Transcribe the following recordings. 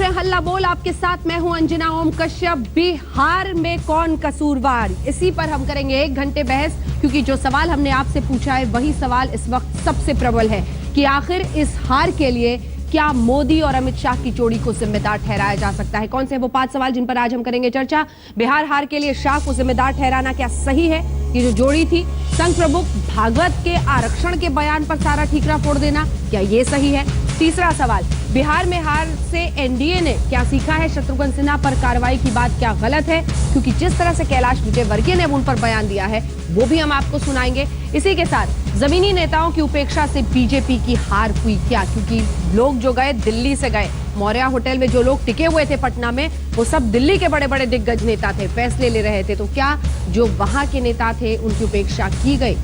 रहे हैं हल्ला बोल, आपके साथ मैं हूं अंजना ओम कश्यप। बिहार में कौन कसूरवार, इसी पर हम करेंगे 1 घंटे बहस, क्योंकि जो सवाल हमने आपसे पूछा है वही सवाल इस वक्त सबसे प्रबल है कि आखिर इस हार के लिए क्या मोदी और अमित शाह की जोड़ी को जिम्मेदार ठहराया जा सकता है। कौन से वो 5 सवाल जिन पर आज हम करेंगे चर्चा। बिहार हार के लिए शाह को जिम्मेदार ठहराना क्या सही है? ये जो जोड़ी थी, संघ प्रमुख भागवत के आरक्षण के बयान पर सारा ठीकरा फोड़ देना, क्या ये सही है? तीसरा सवाल, बिहार में हार से एनडीए ने क्या सीखा है? शत्रुघ्न सिन्हा पर कार्रवाई की बात क्या गलत है? क्योंकि जिस तरह से कैलाश विजयवर्गीय ने उन पर बयान दिया है वो भी हम आपको सुनाएंगे। इसी के साथ जमीनी नेताओं की उपेक्षा से बीजेपी की हार हुई क्या? क्योंकि लोग जो गए दिल्ली से गए, मौर्या होटल में जो लोग टिके हुए थे पटना में, वो सब दिल्ली के बड़े बड़े दिग्गज नेता थे, फैसले ले रहे थे। तो क्या जो वहां के नेता थे उनकी उपेक्षा की गई?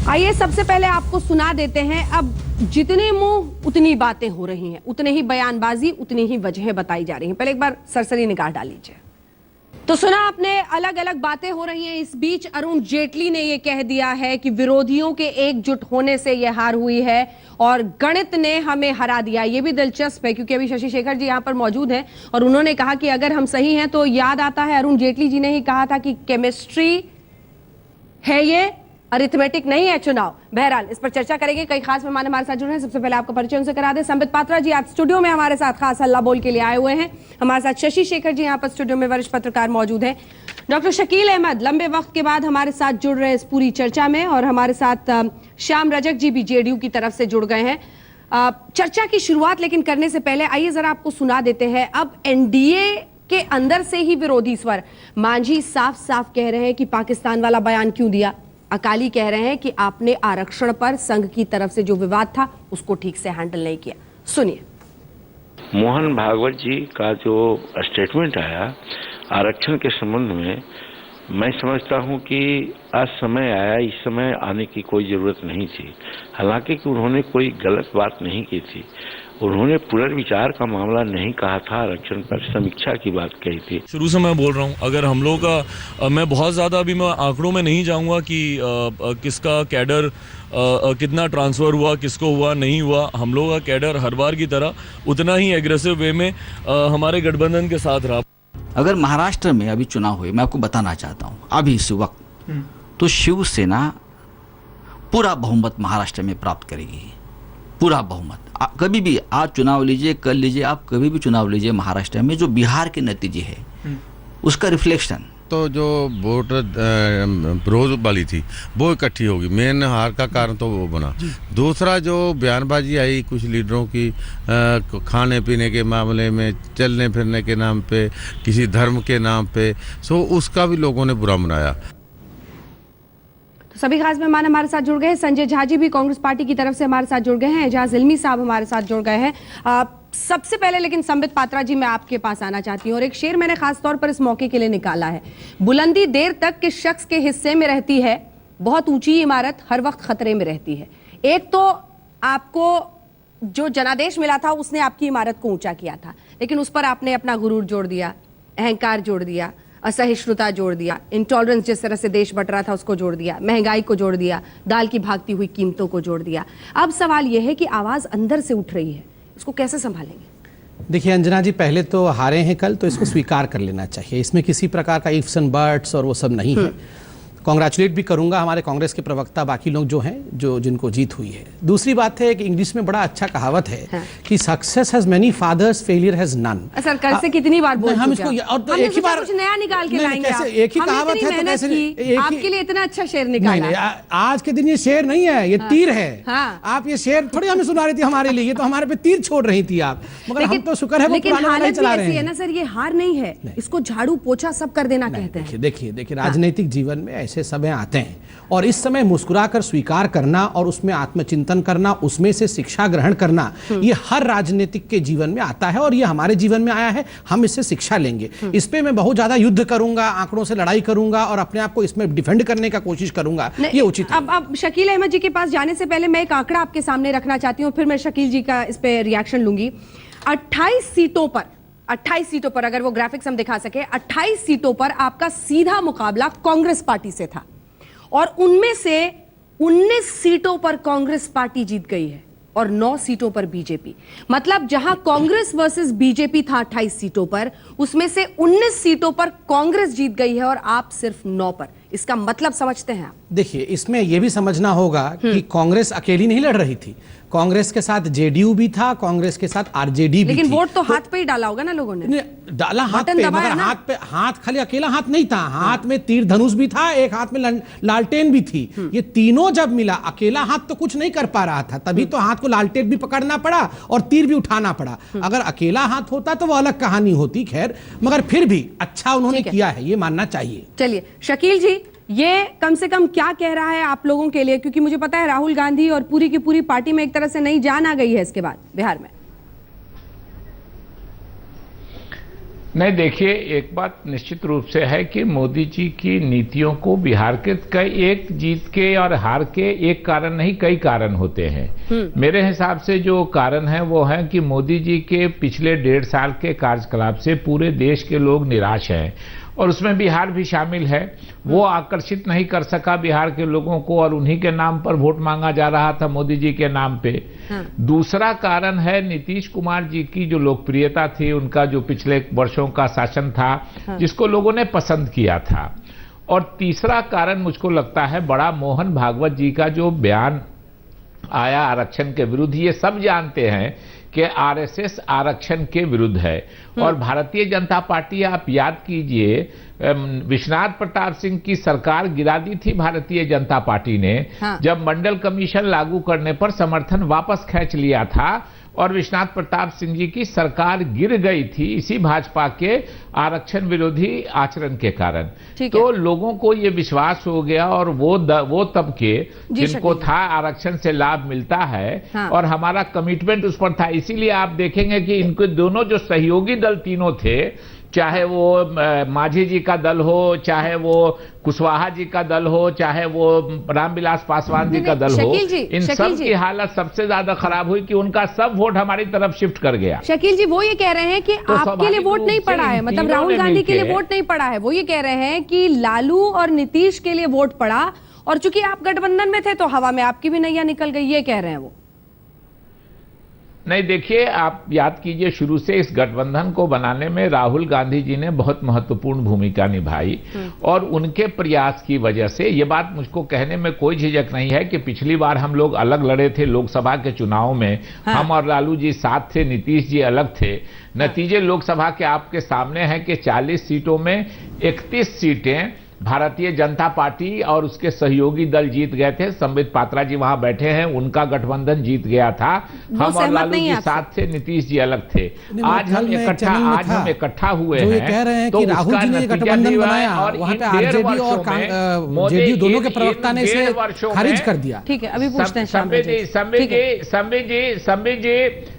आइए सबसे पहले आपको सुना देते हैं। अब जितने मुंह उतनी बातें हो रही हैं, उतने ही बयानबाजी, उतनी ही वजहें बताई जा रही हैं। पहले एक बार सरसरी निगाह डाल लीजिए। तो सुना आपने, अलग अलग बातें हो रही हैं। इस बीच अरुण जेटली ने यह कह दिया है कि विरोधियों के एकजुट होने से यह हार हुई है और गणित ने हमें हरा दिया। यह भी दिलचस्प है क्योंकि अभी शशि शेखर जी यहां पर मौजूद हैं और उन्होंने कहा कि अगर हम सही हैं तो याद आता है अरुण जेटली जी ने ही कहा था कि केमिस्ट्री है, ये अरिथमेटिक नहीं है चुनाव। बहरहाल इस पर चर्चा करेंगे। कई खास मेहमान हमारे साथ जुड़े हैं। सबसे पहले आपका परिचय उनसे करा दें। संबित पात्रा जी आज स्टूडियो में हमारे साथ खास हल्ला बोल के लिए आए हुए हैं। हमारे साथ शशि शेखर जी यहाँ पर स्टूडियो में वरिष्ठ पत्रकार मौजूद हैं। डॉक्टर शकील अहमद लंबे वक्त के बाद हमारे साथ जुड़ रहे हैं इस पूरी चर्चा में, और हमारे साथ श्याम रजक जी भी जेडीयू की तरफ से जुड़ गए हैं। चर्चा की शुरुआत लेकिन करने से पहले आइए जरा आपको सुना देते हैं। अब एनडीए के अंदर से ही विरोधी स्वर, मांझी साफ साफ कह रहे हैं कि पाकिस्तान वाला बयान क्यों दिया। अकाली कह रहे हैं कि आपने आरक्षण पर संघ की तरफ से जो विवाद था उसको ठीक से हैंडल नहीं किया। सुनिए। मोहन भागवत जी का जो स्टेटमेंट आया आरक्षण के संबंध में, मैं समझता हूं कि आज समय आया, इस समय आने की कोई जरूरत नहीं थी। हालांकि कि उन्होंने कोई गलत बात नहीं की थी, उन्होंने पुनर्विचार का मामला नहीं कहा था, आरक्षण पर समीक्षा की बात कही थी। शुरू से मैं बोल रहा हूँ, अगर हम लोगों का मैं बहुत ज़्यादा अभी मैं आंकड़ों में नहीं जाऊँगा कि किसका कैडर कितना ट्रांसफ़र हुआ, किसको हुआ नहीं हुआ। हम लोगों का कैडर हर बार की तरह उतना ही एग्रेसिव वे में हमारे गठबंधन के साथ रहा। अगर महाराष्ट्र में अभी चुनाव हुए, मैं आपको बताना चाहता हूँ अभी इस वक्त, तो शिवसेना पूरा बहुमत महाराष्ट्र में प्राप्त करेगी, पूरा बहुमत। कभी भी आज चुनाव लीजिए, कल लीजिए, आप कभी भी चुनाव लीजिए महाराष्ट्र में, जो बिहार के नतीजे है उसका रिफ्लेक्शन। तो जो वोट विरोध वाली थी वो इकट्ठी होगी, मेन हार का कारण तो वो बना। दूसरा जो बयानबाजी आई कुछ लीडरों की खाने पीने के मामले में, चलने फिरने के नाम पे, किसी धर्म के नाम पे, सो उसका भी लोगों ने बुरा मनाया। सभी खास मेहमान हमारे साथ जुड़ गए हैं। संजय झा जी भी कांग्रेस पार्टी की तरफ से हमारे साथ जुड़ गए हैं। एजाज इल्मी साहब हमारे साथ जुड़ गए हैं। सबसे पहले लेकिन संबित पात्रा जी मैं आपके पास आना चाहती हूँ, और एक शेर मैंने खास तौर पर इस मौके के लिए निकाला है। बुलंदी देर तक किस शख्स के हिस्से में रहती है, बहुत ऊंची इमारत हर वक्त खतरे में रहती है। एक तो आपको जो जनादेश मिला था उसने आपकी इमारत को ऊंचा किया था, लेकिन उस पर आपने अपना गुरूर जोड़ दिया, अहंकार जोड़ दिया, असहिष्णुता जोड़ दिया, इंटॉलरेंस जिस तरह से देश बट रहा था उसको जोड़ दिया, महंगाई को जोड़ दिया, दाल की भागती हुई कीमतों को जोड़ दिया। अब सवाल यह है कि आवाज अंदर से उठ रही है, इसको कैसे संभालेंगे? देखिए अंजना जी, पहले तो हारे हैं कल, तो इसको स्वीकार कर लेना चाहिए। इसमें किसी प्रकार का इफ्स एंड बट्स और वो सब नहीं है। कॉन्ग्रेचुलेट भी करूंगा हमारे कांग्रेस के प्रवक्ता, बाकी लोग जो हैं, जो जिनको जीत हुई है। दूसरी बात है कि इंग्लिश में बड़ा अच्छा कहावत है कि success has many fathers, failure has none. Sir कल से कितनी बार बोल हम इसको और तो एक ही बार कुछ नया निकाल के लाएंगे। एक ही कहावत है तो कैसे आपके लिए इतना अच्छा शेर निकाला? नहीं, आज के दिन ये शेर नहीं है, ये तीर है। आप ये शेर थोड़ी हमें सुना रही थी हमारे लिए, ये तो हमारे पे तीर छोड़ रही थी आप, मगर हम तो शुक्र है वो पुराना नहीं चला रहे हैं ना सर। ये हार नहीं है, इसको झाड़ू पोछा सब कर देना कहते हैं। देखिए राजनीतिक जीवन में ऐसे समय आते हैं, और इस समय मुस्कुराकर स्वीकार करना और उसमें आत्मचिंतन करना, उसमें से शिक्षा ग्रहण करना, ये हर राजनीतिक के जीवन में आता है और ये हमारे जीवन में आया है। हम इससे शिक्षा लेंगे। इस पे मैं बहुत ज्यादा युद्ध करूंगा, आंकड़ों से लड़ाई करूंगा और अपने आप को इसमें डिफेंड करने का कोशिश करूंगा, ये उचित है। अब शकील अहमद जी के पास जाने से पहले मैं एक आंकड़ा आपके सामने रखना चाहती हूँ, फिर मैं शकील जी का इस पे रिएक्शन लूंगी। 28 सीटों पर अगर वो ग्राफिक्स हम दिखा सके, 28 सीटों पर आपका सीधा मुकाबला कांग्रेस पार्टी से था और उनमें से 19 सीटों पर कांग्रेस पार्टी जीत गई है और 9 सीटों पर बीजेपी। मतलब जहां कांग्रेस वर्सेस बीजेपी था 28 सीटों पर, उसमें से 19 सीटों पर कांग्रेस जीत गई है और आप सिर्फ 9 पर। इसका मतलब समझते हैं आप? देखिए, इसमें यह भी समझना होगा कि कांग्रेस अकेली नहीं लड़ रही थी, कांग्रेस के साथ जेडीयू भी था, कांग्रेस के साथ आरजेडी भी थी। लेकिन वोट तो हाथ पे ही डाला होगा ना लोगों ने? डाला हाथ बटन पे, दबाया मगर ना? हाथ खाली अकेला हाथ नहीं था, हाथ में तीर धनुष भी था, एक हाथ में लालटेन भी थी। ये तीनों जब मिला, अकेला हाथ तो कुछ नहीं कर पा रहा था, तभी तो हाथ को लालटेन भी पकड़ना पड़ा और तीर भी उठाना पड़ा। अगर अकेला हाथ होता तो वो अलग कहानी होती, खैर, मगर फिर भी अच्छा उन्होंने किया है, ये मानना चाहिए। चलिए शकील जी, ये कम से कम क्या कह रहा है आप लोगों के लिए, क्योंकि मुझे पता है राहुल गांधी और पूरी की पूरी पार्टी में एक तरह से नई जान आ गई है इसके बाद बिहार में। नहीं, देखिए, एक बात निश्चित रूप से है कि मोदी जी की नीतियों को बिहार के कई, एक जीत के और हार के एक कारण नहीं, कई कारण होते हैं। मेरे हिसाब से जो कारण है वो है कि मोदी जी के पिछले 1.5 साल के कार्यकलाप से पूरे देश के लोग निराश हैं और उसमें बिहार भी शामिल है। वो आकर्षित नहीं कर सका बिहार के लोगों को और उन्हीं के नाम पर वोट मांगा जा रहा था, मोदी जी के नाम पे। दूसरा कारण है नीतीश कुमार जी की जो लोकप्रियता थी, उनका जो पिछले वर्षों का शासन था, जिसको लोगों ने पसंद किया था। और तीसरा कारण मुझको लगता है बड़ा मोहन भागवत जी का जो बयान आया आरक्षण के विरुद्ध। ये सब जानते हैं कि आरएसएस आरक्षण के विरुद्ध है और भारतीय जनता पार्टी, आप याद कीजिए, विश्वनाथ प्रताप सिंह की सरकार गिरा दी थी भारतीय जनता पार्टी ने। जब मंडल कमीशन लागू करने पर समर्थन वापस खींच लिया था और विश्वनाथ प्रताप सिंह जी की सरकार गिर गई थी इसी भाजपा के आरक्षण विरोधी आचरण के कारण। तो लोगों को ये विश्वास हो गया और वो तबके जिनको था आरक्षण से लाभ मिलता है और हमारा कमिटमेंट उस पर था। इसीलिए आप देखेंगे कि इनके दोनों जो सहयोगी दल तीनों थे, चाहे वो मांझी जी का दल हो, चाहे वो कुशवाहा जी का दल हो, चाहे वो रामविलास पासवान जी का दल हो, इन सब की हालत सबसे ज्यादा खराब हुई कि उनका सब वोट हमारी तरफ शिफ्ट कर गया। शकील जी, वो ये कह रहे हैं कि आपके लिए वोट नहीं पड़ा है, मतलब राहुल गांधी के लिए वोट नहीं पड़ा है। वो ये कह रहे हैं कि लालू और नीतीश के लिए वोट पड़ा और चूंकि आप गठबंधन में थे तो हवा में आपकी भी नैया निकल गई, ये कह रहे हैं वो। नहीं, देखिए, आप याद कीजिए, शुरू से इस गठबंधन को बनाने में राहुल गांधी जी ने बहुत महत्वपूर्ण भूमिका निभाई और उनके प्रयास की वजह से, ये बात मुझको कहने में कोई झिझक नहीं है कि पिछली बार हम लोग अलग लड़े थे लोकसभा के चुनाव में। हम और लालू जी साथ थे, नीतीश जी अलग थे। नतीजे लोकसभा के आपके सामने हैं कि 40 सीटों में 31 सीटें भारतीय जनता पार्टी और उसके सहयोगी दल जीत गए थे। संबित पात्रा जी वहां बैठे हैं, उनका गठबंधन जीत गया था। हम और लालू जी साथ थे, नीतीश जी अलग थे। आज हम इकट्ठा हुए हैं। कह रहे हैं कि राहुल जी ने गठबंधन बनाया और वहां पे आरजेडी और जेडीयू दोनों के प्रवक्ता ने इसे खारिज कर दिया। ठीक है, अभी पूछते हैं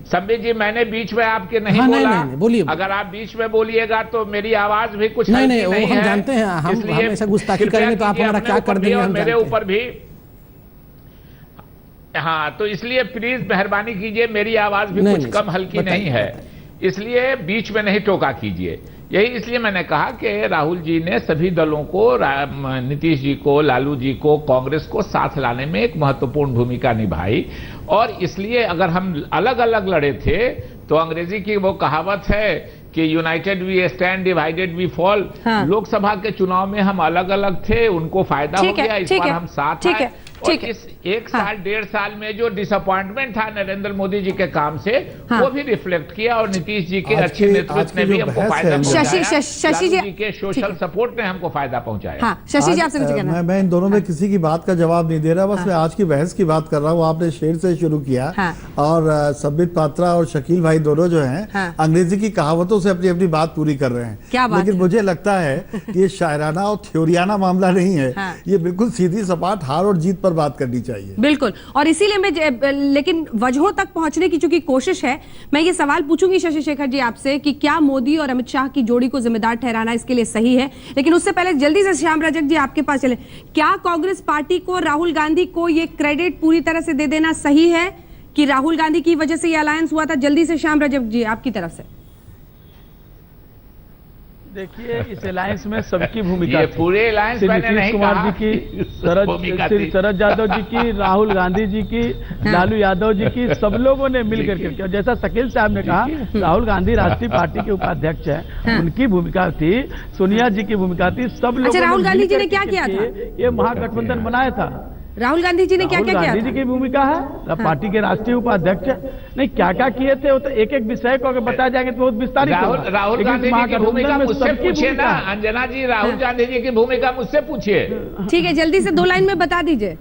संबित जी, मैंने बीच में आपके नहीं बोला। बोलिए, अगर आप बीच में बोलिएगा तो मेरी आवाज भी कुछ नहीं वो हम जानते हैं। हम ऐसा गुस्ताखी करेंगे तो आप हमारा क्या कर देंगे, मेरे ऊपर भी। हाँ, तो इसलिए प्लीज मेहरबानी कीजिए, मेरी आवाज भी कुछ कम हल्की नहीं है, इसलिए बीच में नहीं टोका कीजिए। यही इसलिए मैंने कहा कि राहुल जी ने सभी दलों को, नीतीश जी को, लालू जी को, कांग्रेस को साथ लाने में एक महत्वपूर्ण भूमिका निभाई। और इसलिए अगर हम अलग अलग लड़े थे तो अंग्रेजी की वो कहावत है कि united we stand, divided we fall. लोकसभा के चुनाव में हम अलग अलग थे, उनको फायदा हो गया, इस बार हम साथ आए। और इस 1 साल 1.5 साल में जो डिसअपॉइंटमेंट था नरेंद्र मोदी जी के काम से, वो भी रिफ्लेक्ट किया और नीतीश जी के अच्छे नेतृत्व ने भी हमको फायदा पहुंचाया। शशि जी के सोशल सपोर्ट ने हमको फायदा पहुंचाया। शशि जी, आपसे कुछ कहना है? मैं इन दोनों में किसी की बात का जवाब नहीं दे रहा, बस मैं आज की बहस की बात कर रहा हूँ। आपने शेर से शुरू किया और संबित पात्रा और शकील भाई दोनों जो हैं अंग्रेजी की कहावतों से अपनी अपनी बात पूरी कर रहे हैं। लेकिन मुझे लगता है कि ये शायराना और थ्योरियाना मामला नहीं है, ये बिल्कुल सीधी सपाट हार और जीत बात करनी चाहिए। बिल्कुल, और इसीलिए मैं, लेकिन वजहों तक पहुंचने की चूंकि कोशिश है, मैं ये सवाल पूछूंगी शशि शेखर जी आपसे कि क्या मोदी और अमित शाह की जोड़ी को जिम्मेदार ठहराना इसके लिए सही है? लेकिन उससे पहले जल्दी से श्याम रजक जी आपके पास चले, क्या कांग्रेस पार्टी को, राहुल गांधी को ये क्रेडिट पूरी तरह से दे देना सही है कि राहुल गांधी की वजह से ये अलायंस हुआ था? जल्दी से श्याम रजक जी आपकी तरफ से। देखिए इस अलायंस में सबकी भूमिका ये पूरे अलायंस श्री मैंने नीतीश नहीं कुमार कहा जी की, भूमिका थी। शरद यादव जी की, राहुल गांधी जी की, लालू यादव जी की, सब लोगों ने मिल करके किया। जैसा शकील साहब ने कहा, राहुल गांधी राष्ट्रीय पार्टी के उपाध्यक्ष हैं, उनकी भूमिका थी, सोनिया जी की भूमिका थी, सब लोगों राहुल गांधी जी ने क्या मिल किया करके ये महागठबंधन बनाया था। राहुल गांधी जी ने क्या क्या किया गांधी जी की भूमिका है, पार्टी के राष्ट्रीय उपाध्यक्ष नहीं, क्या क्या किए थे वो तो एक एक विषय को अगर बताया जाएंगे तो बहुत विस्तारित होगा। राहुल लेकिन गांधी जी की भूमिका महागठबंधन में मुझसे सबकी पूछिए ना, भूमिका है। अंजना जी, राहुल गांधी जी की भूमिका मुझसे पूछिए। ठीक है, जल्दी से 2 लाइन में बता दीजिए।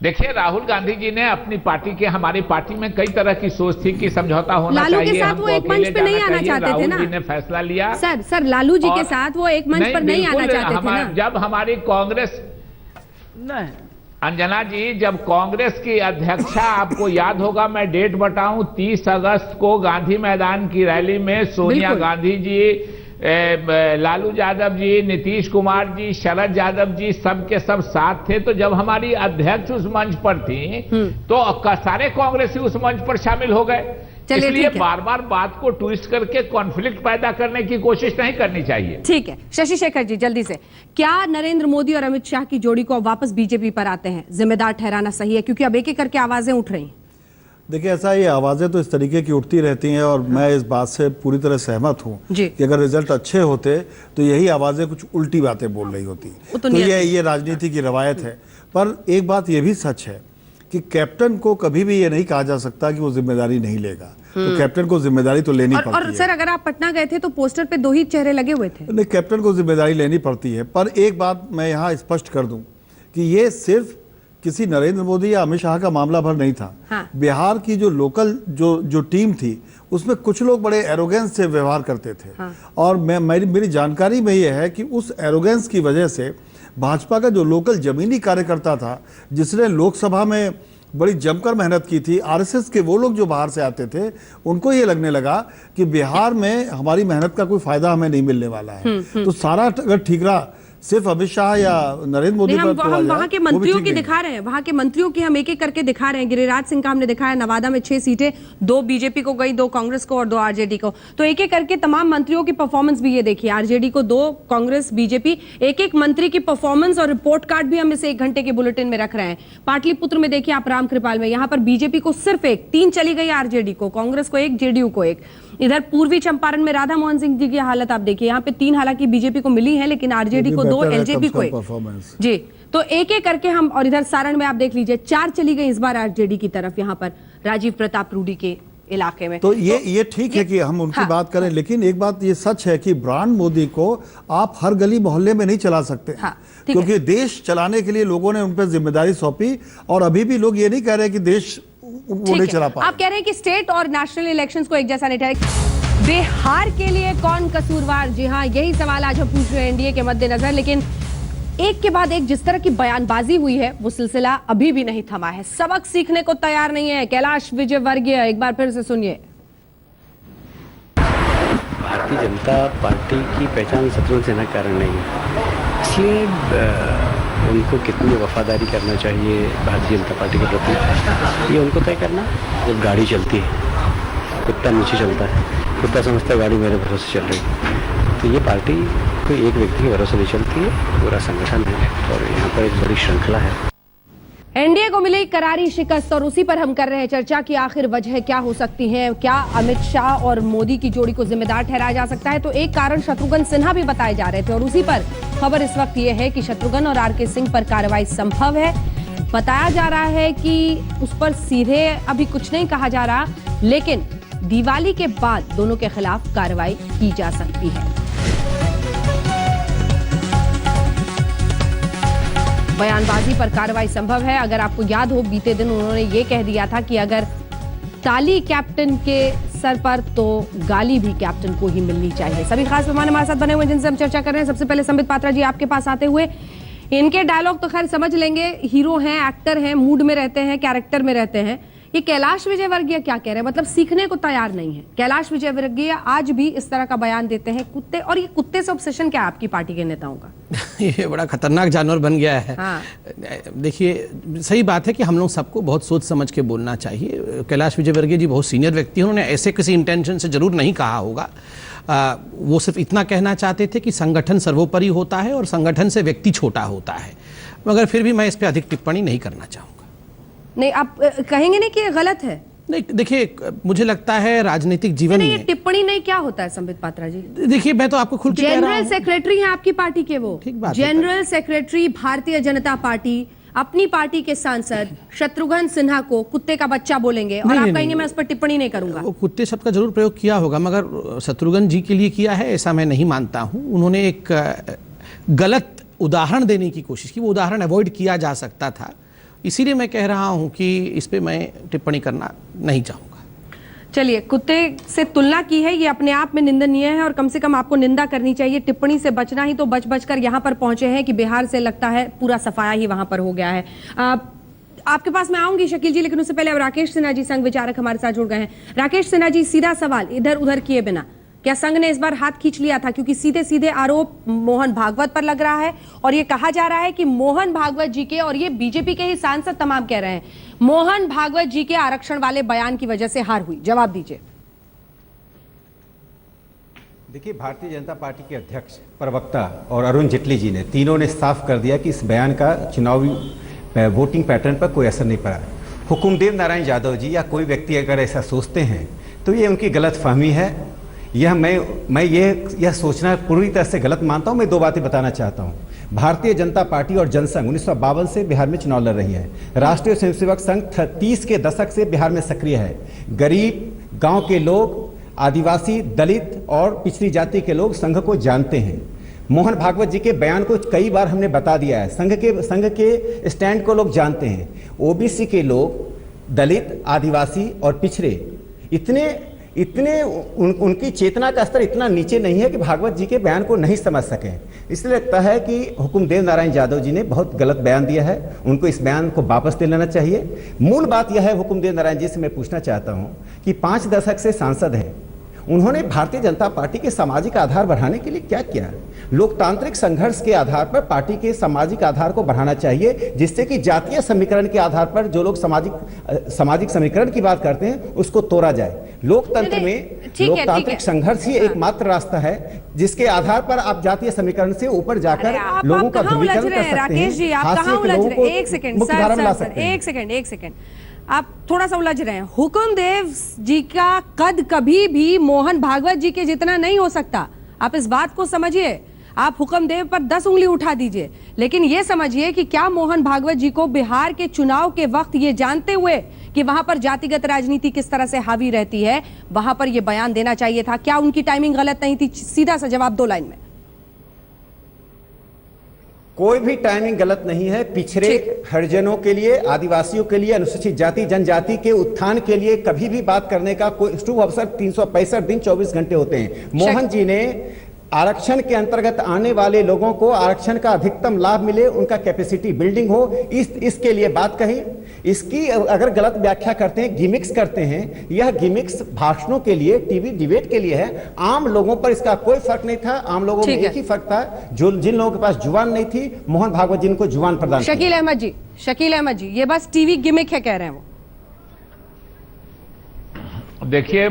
देखिए, राहुल गांधी जी ने अपनी पार्टी के, हमारी पार्टी में कई तरह की सोच थी कि समझौता होना चाहिए, लालू के साथ वो एक मंच पे नहीं आना चाहते थे ना। राहुल जी ने फैसला लिया। सर लालू जी के साथ वो एक मंच पर नहीं आना चाहते थे ना। जब हमारी कांग्रेस, नहीं अंजना जी, जब कांग्रेस की अध्यक्षा, आपको याद होगा, मैं डेट बताऊं, 30 अगस्त को गांधी मैदान की रैली में सोनिया गांधी जी, लालू यादव जी, नीतीश कुमार जी, शरद यादव जी, सब के सब साथ थे। तो जब हमारी अध्यक्ष उस मंच पर थी तो सारे कांग्रेसी उस मंच पर शामिल हो गए। इसलिए बार बार बात को ट्विस्ट करके कॉन्फ्लिक्ट पैदा करने की कोशिश नहीं करनी चाहिए। ठीक है, शशि शेखर जी जल्दी से, क्या नरेंद्र मोदी और अमित शाह की जोड़ी को वापस बीजेपी पर आते हैं जिम्मेदार ठहराना सही है? क्योंकि अब एक एक करके आवाजें उठ रही हैं। देखिए, ऐसा ये आवाज़ें तो इस तरीके की उठती रहती हैं और मैं इस बात से पूरी तरह सहमत हूँ कि अगर रिजल्ट अच्छे होते तो यही आवाज़ें कुछ उल्टी बातें बोल रही होती। तो ये राजनीति की रवायत है। पर एक बात ये भी सच है कि कैप्टन को कभी भी ये नहीं कहा जा सकता कि वो जिम्मेदारी नहीं लेगा। तो कैप्टन को जिम्मेदारी तो लेनी पड़ती है। और सर, अगर आप पटना गए थे तो पोस्टर पे 2 ही चेहरे लगे हुए थे। नहीं, कैप्टन को जिम्मेदारी लेनी पड़ती है। पर एक बात मैं यहाँ स्पष्ट कर दूं कि ये सिर्फ किसी नरेंद्र मोदी या अमित शाह का मामला भर नहीं था। हाँ। बिहार की जो लोकल जो टीम थी उसमें कुछ लोग बड़े एरोगेंस से व्यवहार करते थे। हाँ। और मेरी जानकारी में ये है कि उस एरोगेंस की वजह से भाजपा का जो लोकल जमीनी कार्यकर्ता था, जिसने लोकसभा में बड़ी जमकर मेहनत की थी, आरएसएस के वो लोग जो बाहर से आते थे, उनको ये लगने लगा कि बिहार में हमारी मेहनत का कोई फायदा हमें नहीं मिलने वाला है। तो सारा अगर ठीक रहा, सिर्फ अमित शाह या नरेंद्र मोदी हम वहां के मंत्रियों की दिखा रहे हैं, वहां के मंत्रियों की हम एक एक करके दिखा रहे हैं। गिरिराज सिंह का हमने दिखाया, नवादा में 6 सीटें, 2 बीजेपी को गई, 2 कांग्रेस को और 2 आरजेडी को। तो एक एक करके तमाम मंत्रियों की परफॉर्मेंस भी ये देखिए, आरजेडी को 2, कांग्रेस, बीजेपी, एक एक मंत्री की परफॉर्मेंस और रिपोर्ट कार्ड भी हम इसे 1 घंटे के बुलेटिन में रख रहे हैं। पाटलिपुत्र में देखिए आप, राम कृपाल में, यहाँ पर बीजेपी को सिर्फ 1, 3 चली गई आरजेडी को, कांग्रेस को 1, जेडीयू को 1। इधर पूर्वी चंपारण में राधा मोहन सिंह जी की हालत आप देखिए, यहाँ पे 3 हालांकि बीजेपी को मिली है, लेकिन आरजेडी को 2, एलजेपी को 1 जी। तो एक एक करके हम, और इधर सारण में आप देख लीजिए 4 चली गई इस बार आरजेडी की तरफ, यहाँ पर राजीव प्रताप रूडी के इलाके में। तो ये ठीक है कि हम उनकी बात करें, लेकिन एक बात ये सच है कि ब्रांड मोदी को आप हर गली मोहल्ले में नहीं चला सकते। क्योंकि देश चलाने के लिए लोगों ने उन पर जिम्मेदारी सौंपी और अभी भी लोग ये नहीं कह रहे कि देश वो नहीं चला पा। आप कह रहे हैं कि स्टेट और नेशनल इलेक्शंस को एक जैसा नहीं ठहरे। बिहार के लिए कौन कसूरवार? जी हाँ, यही सवाल आज हम पूछ रहे हैं एनडीए के मद्देनजर। लेकिन एक के बाद एक जिस तरह की बयानबाजी हुई है, वो सिलसिला अभी भी नहीं थमा है। सबक सीखने को तैयार नहीं है। कैलाश विजयवर्गीय, एक बार फिर से सुनिए। भारतीय जनता पार्टी की पहचान शत्रुघ्न सिन्हा कारण नहीं है, इसलिए उनको कितनी वफादारी करना चाहिए भारतीय जनता पार्टी के प्रति, ये उनको तय करना। जब गाड़ी चलती है, कुत्ता नीचे चलता है, कुत्ता समझता है गाड़ी मेरे भरोसे चल रही है। तो ये पार्टी कोई एक व्यक्ति के भरोसे नहीं चलती है, पूरा संगठन है और यहाँ पर एक बड़ी श्रृंखला है। एनडीए को मिली करारी शिकस्त और उसी पर हम कर रहे हैं चर्चा कि आखिर वजह क्या हो सकती है। क्या अमित शाह और मोदी की जोड़ी को जिम्मेदार ठहराया जा सकता है? तो एक कारण शत्रुघ्न सिन्हा भी बताए जा रहे थे और उसी पर खबर इस वक्त ये है कि शत्रुघ्न और आरके सिंह पर कार्रवाई संभव है। बताया जा रहा है कि उस पर सीधे अभी कुछ नहीं कहा जा रहा, लेकिन दिवाली के बाद दोनों के खिलाफ कार्रवाई की जा सकती है। बयानबाजी पर कार्रवाई संभव है। अगर आपको याद हो, बीते दिन उन्होंने ये कह दिया था कि अगर ताली कैप्टन के सर पर तो गाली भी कैप्टन को ही मिलनी चाहिए। सभी खास मेहमान हमारे साथ बने हुए जिनसे हम चर्चा कर रहे हैं। सबसे पहले संबित पात्रा जी, आपके पास आते हुए, इनके डायलॉग तो खैर समझ लेंगे, हीरो हैं, एक्टर हैं, मूड में रहते हैं, कैरेक्टर में रहते हैं। ये कैलाश विजयवर्गीय क्या कह रहे हैं, मतलब सीखने को तैयार नहीं है। कैलाश विजयवर्गीय आज भी इस तरह का बयान देते हैं कुत्ते, और ये कुत्ते से ऑब्सेशन क्या है आपकी पार्टी के नेताओं का? ये बड़ा खतरनाक जानवर बन गया है। हाँ। देखिए, सही बात है कि हम लोग सबको बहुत सोच समझ के बोलना चाहिए। कैलाश विजयवर्गीय जी बहुत सीनियर व्यक्ति हैं, उन्होंने ऐसे किसी इंटेंशन से जरूर नहीं कहा होगा। वो सिर्फ इतना कहना चाहते थे कि संगठन सर्वोपरि होता है और संगठन से व्यक्ति छोटा होता है, मगर फिर भी मैं इस पर अधिक टिप्पणी नहीं करना चाहूँगा। नहीं, आप कहेंगे नहीं कि ये गलत है? नहीं, देखिए, मुझे लगता है राजनीतिक जीवन नहीं, में ये टिप्पणी नहीं क्या होता है संबित पात्रा जी? देखिए, मैं तो आपको खुल के कह रहा जनरल हूं। सेक्रेटरी हैं आपकी पार्टी के, वो ठीक बात है। General secretary Bharatiya Janata party, अपनी पार्टी के सांसद शत्रुघ्न सिन्हा को कुत्ते का बच्चा बोलेंगे और आप कहेंगे मैं उस पर टिप्पणी नहीं करूंगा। वो कुत्ते शब्द का जरूर प्रयोग किया होगा, मगर शत्रुघ्न जी के लिए किया है ऐसा मैं नहीं मानता हूं। उन्होंने एक गलत उदाहरण देने की कोशिश की, वो उदाहरण अवॉइड किया जा सकता था, इसीलिए मैं कह रहा हूं कि इस पे मैं टिप्पणी करना नहीं चाहूंगा। चलिए, कुत्ते से तुलना की है, ये अपने आप में निंदनीय है और कम से कम आपको निंदा करनी चाहिए। टिप्पणी से बचना ही तो बच कर यहाँ पर पहुंचे हैं कि बिहार से लगता है पूरा सफाया ही वहां पर हो गया है। आपके पास मैं आऊंगी शकील जी, लेकिन उससे पहले अब राकेश सिन्हा जी संघ विचारक हमारे साथ जुड़ गए हैं। राकेश सिन्हा जी, सीधा सवाल इधर उधर किए बिना, क्या संघ ने इस बार हाथ खींच लिया था? क्योंकि सीधे सीधे आरोप मोहन भागवत पर लग रहा है और ये कहा जा रहा है कि मोहन भागवत जी के, और ये बीजेपी के ही सांसद तमाम कह रहे हैं, मोहन भागवत जी के आरक्षण वाले बयान की वजह से हार हुई। जवाब दीजिए। देखिए, भारतीय जनता पार्टी के अध्यक्ष, प्रवक्ता और अरुण जेटली जी ने तीनों ने साफ कर दिया कि इस बयान का चुनावी वोटिंग पैटर्न पर कोई असर नहीं पड़ा। हुकुमदेव नारायण यादव जी या कोई व्यक्ति अगर ऐसा सोचते हैं तो ये उनकी गलत फहमी है। यह मैं यह सोचना पूरी तरह से गलत मानता हूं। मैं दो बातें बताना चाहता हूं। भारतीय जनता पार्टी और जनसंघ 1952 से बिहार में चुनाव लड़ रही है। राष्ट्रीय स्वयंसेवक संघ 30 के दशक से बिहार में सक्रिय है। गरीब, गांव के लोग, आदिवासी, दलित और पिछड़ी जाति के लोग संघ को जानते हैं। मोहन भागवत जी के बयान को कई बार हमने बता दिया है। संघ के स्टैंड को लोग जानते हैं। ओबीसी के लोग, दलित, आदिवासी और पिछड़े उनकी चेतना का स्तर इतना नीचे नहीं है कि भागवत जी के बयान को नहीं समझ सकें। इसलिए लगता है कि हुकुमदेव नारायण यादव जी ने बहुत गलत बयान दिया है, उनको इस बयान को वापस ले लेना चाहिए। मूल बात यह है, हुकुमदेव नारायण जी से मैं पूछना चाहता हूं कि 5 दशक से सांसद हैं, उन्होंने भारतीय जनता पार्टी के सामाजिक आधार बढ़ाने के लिए क्या किया? लोकतांत्रिक संघर्ष के आधार पर पार्टी के सामाजिक आधार को बढ़ाना चाहिए, जिससे कि जातीय समीकरण के आधार पर जो लोग सामाजिक समीकरण की बात करते हैं उसको तोड़ा जाए। लोकतंत्र में लोकतांत्रिक संघर्ष ही एकमात्र रास्ता है जिसके आधार पर आप जातीय समीकरण से ऊपर जाकर लोगों का ध्रुवीकरण कर सकते हैं। राकेश जी, आप कहां उलझ रहे हैं? एक सेकंड, आप थोड़ा सा उलझ रहे हैं। हुकुमदेव जी का कद कभी भी मोहन भागवत जी के जितना नहीं हो सकता, आप इस बात को समझिए। आप हुकुमदेव पर 10 उंगली उठा दीजिए, लेकिन यह समझिए कि क्या मोहन भागवत जी को बिहार के चुनाव के वक्त ये जानते हुए कि वहां पर जातिगत राजनीति किस तरह से हावी रहती है, वहां पर यह बयान देना चाहिए था? क्या उनकी टाइमिंग गलत नहीं थी? सीधा सा जवाब 2 लाइन में। कोई भी टाइमिंग गलत नहीं है। पिछड़े हरिजनों के लिए, आदिवासियों के लिए, अनुसूचित जाति जनजाति के उत्थान के लिए कभी भी बात करने का कोई शुभ अवसर 365 दिन 24 घंटे होते हैं। मोहन जी ने आरक्षण के अंतर्गत आने वाले लोगों को आरक्षण का अधिकतम लाभ मिले, उनका कैपेसिटी बिल्डिंग हो, इसके लिए बात कही। इसकी अगर गलत व्याख्या करते हैं, गिमिक्स करते हैं, यह गिमिक्स भाषणों के लिए, टीवी डिबेट के लिए है। आम लोगों पर इसका कोई फर्क नहीं था। आम लोगों में एक ही फर्क था, जो जिन लोगों के पास जुबान नहीं थी, मोहन भागवत जी को जुबान प्रदान किया। शकील अहमद जी, ये बस टीवी गिमिक है कह रहे हैं वो। देखिए,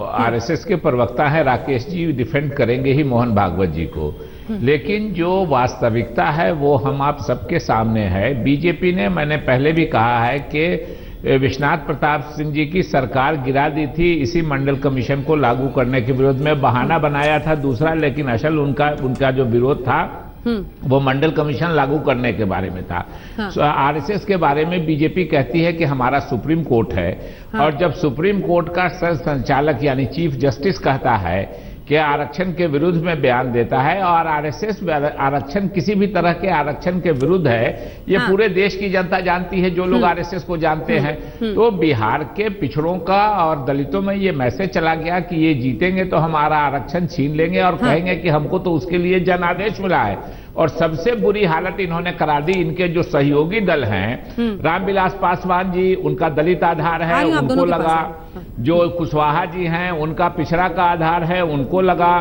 आरएसएस के प्रवक्ता हैं राकेश जी, डिफेंड करेंगे ही मोहन भागवत जी को, लेकिन जो वास्तविकता है वो हम आप सबके सामने है। बीजेपी ने, मैंने पहले भी कहा है कि विश्वनाथ प्रताप सिंह जी की सरकार गिरा दी थी इसी मंडल कमीशन को लागू करने के विरोध में। बहाना बनाया था दूसरा, लेकिन असल उनका जो विरोध था वो मंडल कमीशन लागू करने के बारे में था। आरएसएस के बारे में बीजेपी कहती है कि हमारा सुप्रीम कोर्ट है, और जब सुप्रीम कोर्ट का संचालक यानी चीफ जस्टिस कहता है कि आरक्षण के विरुद्ध में बयान देता है, और आरएसएस आरक्षण किसी भी तरह के आरक्षण के विरुद्ध है, ये पूरे देश की जनता जानती है, जो लोग आरएसएस को जानते हैं। तो बिहार के पिछड़ों का और दलितों में ये मैसेज चला गया कि ये जीतेंगे तो हमारा आरक्षण छीन लेंगे और कहेंगे कि हमको तो उसके लिए जनादेश मिला है। और सबसे बुरी हालत इन्होंने करा दी इनके जो सहयोगी दल हैं, रामविलास पासवान जी, उनका दलित आधार है, उनको लगा। जो कुशवाहा जी हैं, उनका पिछड़ा का आधार है, उनको लगा।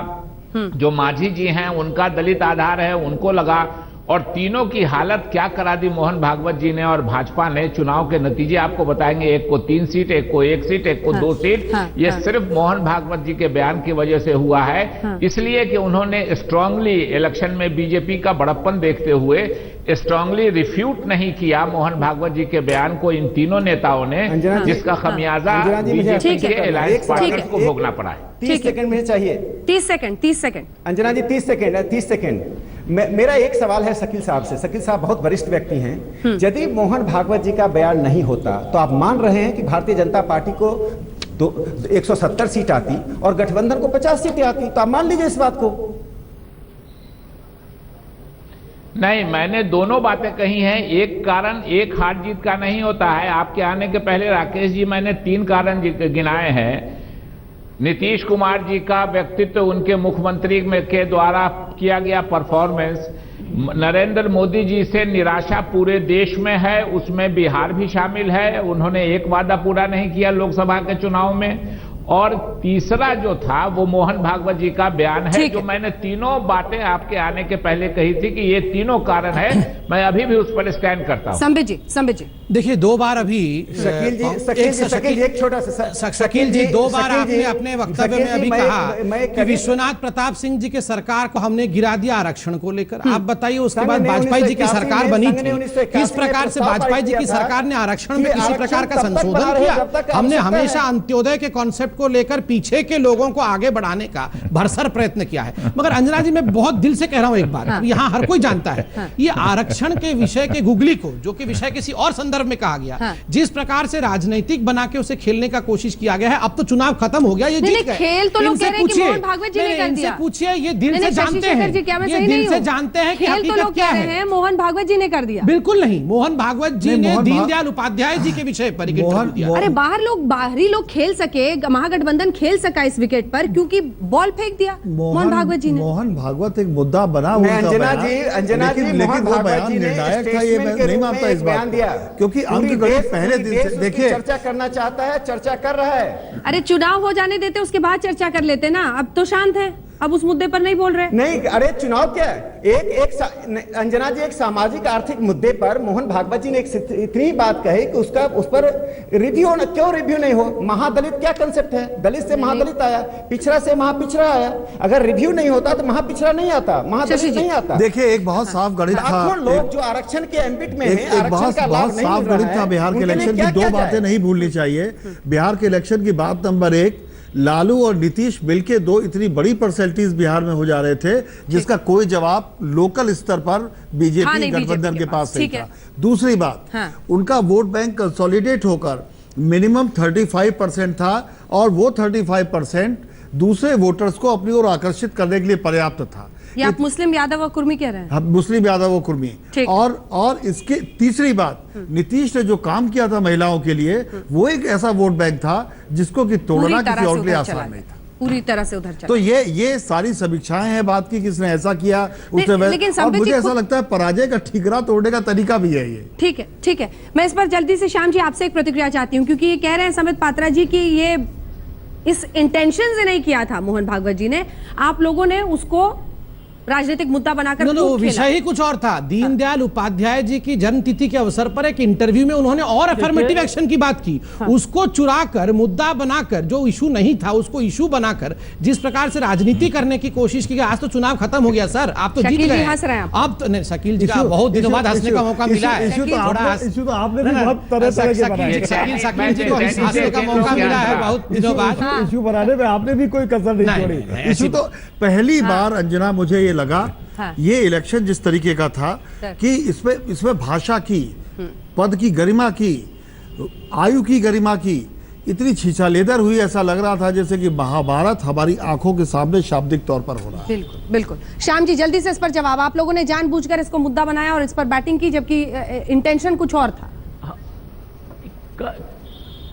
जो माझी जी हैं, उनका दलित आधार है, उनको लगा। और तीनों की हालत क्या करा दी मोहन भागवत जी ने और भाजपा ने। चुनाव के नतीजे आपको बताएंगे, एक को 3 सीट, एक को 1 सीट, एक को 2 सीट। ये सिर्फ मोहन भागवत जी के बयान की वजह से हुआ है, इसलिए कि उन्होंने स्ट्रांगली इलेक्शन में बीजेपी का बड़प्पन देखते हुए स्ट्रांगली रिफ्यूट नहीं किया मोहन भागवत जी के बयान को इन तीनों नेताओं ने, जिसका खमियाजा बीजेपी के अलायंस पार्टनर्स को भोगना पड़ा है। 30 सेकंड मुझे चाहिए। 30 सेकंड। अंजना जी 30 सेकंड है, 30 सेकंड। मेरा एक सवाल है शकील साहब से। शकील साहब बहुत वरिष्ठ व्यक्ति हैं। यदि मोहन भागवत जी का बयान नहीं होता तो आप मान रहे हैं कि भारतीय जनता पार्टी को 170 सीट आती और गठबंधन को 50 सीटें आती, तो आप मान लीजिए इस बात को। नहीं, मैंने दोनों बातें कही हैं। एक कारण एक हार जीत का नहीं होता है। आपके आने के पहले राकेश जी मैंने 3 कारण गिनाए हैं। नीतीश कुमार जी का व्यक्तित्व, उनके मुख्यमंत्री के द्वारा किया गया परफॉर्मेंस, नरेंद्र मोदी जी से निराशा पूरे देश में है, उसमें बिहार भी शामिल है। उन्होंने एक वादा पूरा नहीं किया लोकसभा के चुनाव में। और तीसरा जो था वो मोहन भागवत जी का बयान है, जो मैंने तीनों बातें आपके आने के पहले कही थी कि ये तीनों कारण है। मैं अभी भी उस पर स्टैंड करता हूं। संबित जी देखिए, 2 बार अभी शकील जी एक छोटा सा शकील जी 2 बार आपने अपने वक्तव्य में अभी कहा कि विश्वनाथ प्रताप सिंह जी के सरकार को हमने गिरा दिया आरक्षण को लेकर। आप बताइए, उसके बाद वाजपेयी जी की सरकार बनी थी, किस प्रकार से वाजपेयी जी की सरकार ने आरक्षण में किसी प्रकार का संशोधन किया? हमने हमेशा अंत्योदय के कॉन्सेप्ट को लेकर पीछे के लोगों को आगे बढ़ाने का भरसर प्रयत्न किया है। मगर अंजना जी, मैं बहुत दिल से कह रहा हूं एक बार, यहां हर कोई जानता है, ये आरक्षण के विषय के गुगली को, जो कि विषय किसी और संदर्भ में कहा गया, जिस प्रकार से राजनीतिक बना के उसे खेलने का कोशिश किया गया है। अब तो चुनाव खत्म हो गया, ये जीत गए। खेल तो लोग कह रहे हैं कि मोहन भागवत जी ने कर दिया। पूछिए, ये दिल से जानते हैं, ये दिल से जानते हैं कि हकीकत क्या है। मोहन भागवत जी ने कर दिया। बिल्कुल नहीं, मोहन भागवत जी ने दीनदयाल उपाध्याय जी के विषय पर अरे बाहरी लोग खेल सके, महागठबंधन खेल सका इस विकेट पर, क्योंकि बॉल फेंक दिया मोहन भागवत जी ने। मोहन भागवत एक मुद्दा बना अंजना जी मोहन भागवत जी ने निर्णायक था, ये मैं नहीं मानता इस बात दिया, क्योंकि अंकगणित पहले दिन से देखिए चर्चा करना चाहता है, चर्चा कर रहा है। अरे चुनाव हो जाने देते, उसके बाद चर्चा कर लेते ना। अब तो शांत है, अब उस मुद्दे पर नहीं बोल रहे। नहीं, अरे चुनाव क्या है, अंजना जी एक सामाजिक आर्थिक मुद्दे पर मोहन भागवत जी ने इतनी बात कही कि उसका उस पर रिव्यू होना। क्यों रिव्यू नहीं हो? महादलित क्या कंसेप्ट है? दलित से महादलित आया, पिछड़ा से महापिछड़ा आया। अगर रिव्यू नहीं होता तो महापिछड़ा नहीं आता, महादलित नहीं आता। देखिए, एक बहुत साफ गणित था, लोग जो आरक्षण के एम्बिट में एक बहुत साफ गणित था बिहार के इलेक्शन की। 2 बातें नहीं भूलनी चाहिए बिहार के इलेक्शन की। बात नंबर 1, लालू और नीतीश मिलके 2 इतनी बड़ी पर्सेंटेज बिहार में हो जा रहे थे, जिसका कोई जवाब लोकल स्तर पर बीजेपी गठबंधन के पास नहीं था। दूसरी बात, उनका वोट बैंक कंसोलिडेट होकर मिनिमम 35% था, और वो 35% दूसरे वोटर्स को अपनी ओर आकर्षित करने के लिए पर्याप्त था। ये आप मुस्लिम यादव और कुर्मी कह रहे हैं? मुस्लिम यादव और कुर्मी। और इसके तीसरी बात, नीतीश ने जो काम किया था महिलाओं के लिए, वो एक ऐसा वोट बैंक था जिसको कि तोड़ना किसी और के लिए आसान नहीं था, पूरी तरह से उधर चला। तो ये सारी समीक्षाएं हैं बात की, किसने ऐसा किया, उसने और मुझे ऐसा लगता है पराजय का ठीकरा तोड़ने का तरीका भी है ये। ठीक है। मैं इस पर जल्दी से श्याम जी आपसे एक प्रतिक्रिया चाहती हूँ, क्योंकि ये कह रहे हैं संबित पात्रा जी की ये इस इंटेंशन से नहीं किया था मोहन भागवत जी ने, आप लोगों ने उसको राजनीतिक मुद्दा बनाकर विषय ही कुछ और था। दीनदयाल उपाध्याय जी की जन्मतिथि के अवसर पर एक इंटरव्यू में उन्होंने और अफर्मेटिव एक्शन की बात की, उसको चुराकर मुद्दा बनाकर, जो इशू नहीं था उसको इशू बनाकर जिस प्रकार से राजनीति करने की कोशिश की गई। आज तो चुनाव खत्म हो गया सर, आप तो जीत गए। अब तो नहीं, शकील जी का बहुत दिनों बाद हंसने का मौका मिला है। इशू तो आपने भी बहुत तरह के बनाए, शकील जी को हंसने का मौका मिला है बहुत दिनों बाद। इशू बनाने में आपने भी कोई कसर नहीं छोड़ी। इशू तो पहली बार अंजना मुझे लगा ये इलेक्शन जिस तरीके का था कि इसमें भाषा की, पद की गरिमा की, आयु की गरिमा की इतनी छीछालेदर हुई, ऐसा लग रहा था जैसे कि महाभारत हमारी आंखों के सामने शाब्दिक तौर पर हो रहा है। बिल्कुल। श्याम जी जल्दी से इस पर जवाब। आप लोगों ने जानबूझकर इसको मुद्दा बनाया और इस पर बैटिंग की, जबकि इंटेंशन कुछ और था।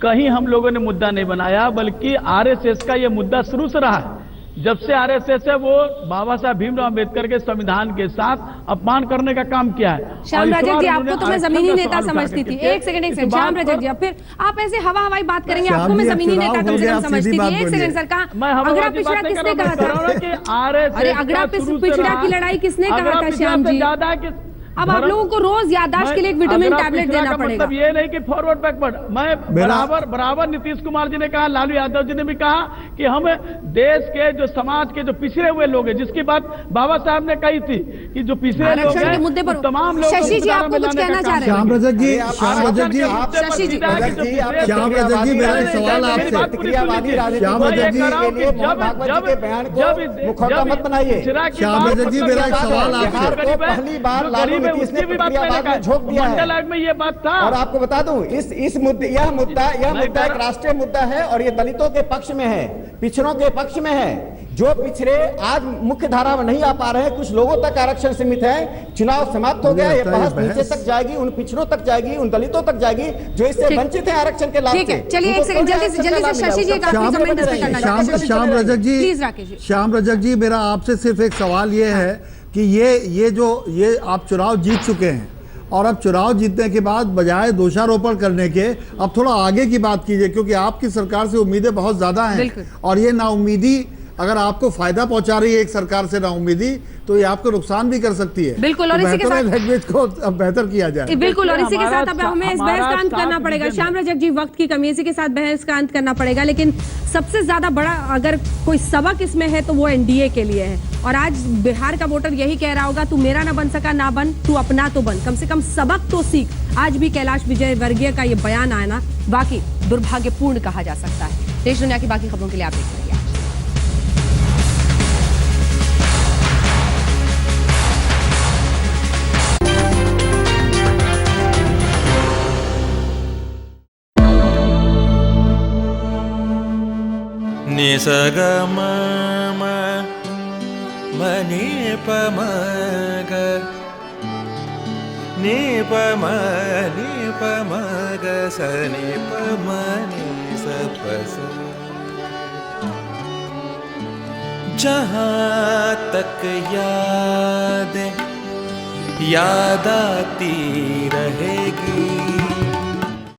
कहीं हम लोगों ने मुद्दा नहीं बनाया, बल्कि आरएसएस का यह मुद्दा शुरू से रहा है। जब से आरएसएस है वो बाबा साहब भीमराव अम्बेडकर के संविधान के साथ अपमान करने का काम किया है। श्याम रजक जी, आपको तो मैं जमीनी नेता समझती थी। एक सेकंड श्याम रजक जी, अब फिर आप ऐसे हवाई बात करेंगे, आपको मैं जमीनी नेता कम से कम समझती थी। एक सेकंड सर, कहा अगड़ा पिछड़ा किसने कहा था? अरे अगड़ा पिछड़ा की लड़ाई किसने कहा था श्याम जी? अब आप लोगों को रोज याददाश्त के लिए एक विटामिन टैबलेट देना पड़ेगा। मतलब ये नहीं कि फॉरवर्ड बैकवर्ड, मैं बराबर नीतीश कुमार जी ने कहा, लालू यादव जी ने भी कहा कि हम देश के जो समाज के जो पिछड़े हुए लोग हैं, जिसकी बात बाबा साहब ने कही थी कि जो पिछड़े लोग हैं मुद्दे पर तमाम लोग। शशि जी, आपको कुछ कहना चाह रहे हैं? श्याम रजक जी, मेरा एक सवाल आपसे। श्याम रजक जी, मेरा एक सवाल आपसे। पहली बार लालू नीतीश ने प्रतिक्रियावाद में झोंक दिया है। मंडल आयोग में ये बात था। और आपको बता दूं, यह मुद्दा एक राष्ट्रीय मुद्दा है और ये दलितों के पक्ष में है, पिछड़ों के पक्ष में है। जो पिछड़े आज मुख्य धारा में नहीं आ पा रहे हैं, कुछ लोगों तक आरक्षण सीमित है। चुनाव समाप्त हो गया, ये बहस नीचे तक जाएगी, उन पिछड़ों तक जाएगी, उन दलितों तक जाएगी जो इससे वंचित है आरक्षण के लाभ से। ठीक है, चलिए एक सेकंड जल्दी से शशि जी का कमेंट करना चाहते हैं। श्याम रजक जी, प्लीज राकेश जी। श्याम रजक जी, मेरा आपसे सिर्फ एक सवाल ये है कि ये आप चुनाव जीत चुके हैं और अब चुनाव जीतने के बाद बजाय दोषारोपण करने के अब थोड़ा आगे की बात कीजिए, क्योंकि आपकी सरकार से उम्मीदें बहुत ज्यादा हैं और ये नाउम्मीदी अगर आपको फायदा पहुंचा रही है एक सरकार से नाउम्मीदी, तो ये आपको नुकसान भी कर सकती है। बिल्कुल, और इसी के साथ लैंग्वेज को अब बेहतर किया जाए। बिल्कुल, और इसी के साथ अब हमें इस बहस का अंत करना पड़ेगा। श्याम रजक जी, वक्त की कमी, इसी के साथ बहस का अंत करना पड़ेगा। लेकिन सबसे ज्यादा बड़ा अगर कोई सबक इसमें है तो वो एनडीए के लिए है। और आज बिहार का वोटर यही कह रहा होगा, तू मेरा ना बन सका ना बन, तू अपना तो बन, कम से कम सबक तो सीख। आज भी कैलाश विजयवर्गीय का ये बयान आना बाकी दुर्भाग्यपूर्ण कहा जा सकता है। देश दुनिया की बाकी खबरों के लिए आप देख रहिए। निसगम मनि पमग नि पमग सनि पमनि सपस। जहाँ तक याद आती रहेगी।